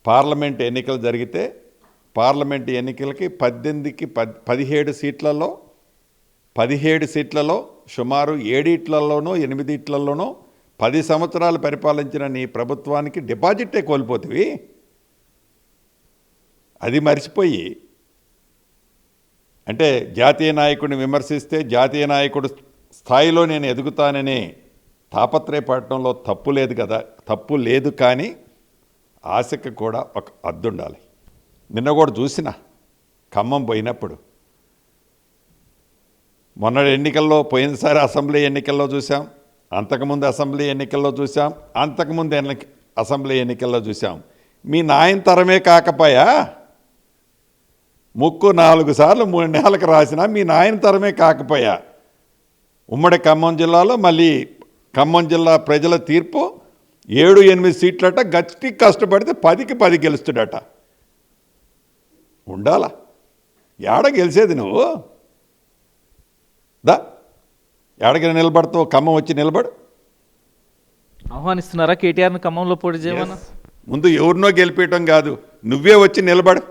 Parliament ఎన్నికలు జరిగితే parliament ఎన్నికలకి 17 సీట్లలో సుమారు 7 8 10 సంవత్సరాలు పరిపాలించిన నీ ప్రభుత్వానికి డిపాజిటే కోల్పోతివి. అది మర్చిపోయి అంటే జాతీయ నాయకుడిని విమర్శిస్తే జాతీయ నాయకుడు స్థాయిలో నేను ఎదుగుతానని తాపత్రయపడటంలో తప్పు లేదు కదా, తప్పు లేదు. కానీ ఆశకు కూడా ఒక హద్దు ఉండాలి. నిన్న కూడా చూసిన ఖమ్మం పోయినప్పుడు, మొన్న ఎన్నికల్లో పోయినసారి అసెంబ్లీ ఎన్నికల్లో చూసాం, అంతకుముందు అసెంబ్లీ ఎన్నికల్లో చూసాం, అంతకుముందు అసెంబ్లీ ఎన్నికల్లో చూసాం. మీ నాయన తరమే కాకపోయా, ముక్కు 4 సార్లు 3 నెలలకు రాసినా మీ నాయన తరమే కాకపోయా. ఉమ్మడి ఖమ్మం జిల్లాలో మళ్ళీ ఖమ్మం జిల్లా ప్రజల తీర్పు 7-8 సీట్లట, గట్టి కష్టపడితే 10కి 10 గెలుస్తుడట. ఉండాలా? ఏడ గెలిచేది నువ్వు? ఏడకి నిలబడతావు? ఖమ్మం వచ్చి నిలబడు. ఆహ్వానిస్తున్నారా కేటీఆర్ని ఖమ్మంలో పోటీ చేయమన్నా? ముందు ఎవరినో గెలిపేయటం కాదు, నువ్వే వచ్చి నిలబడు.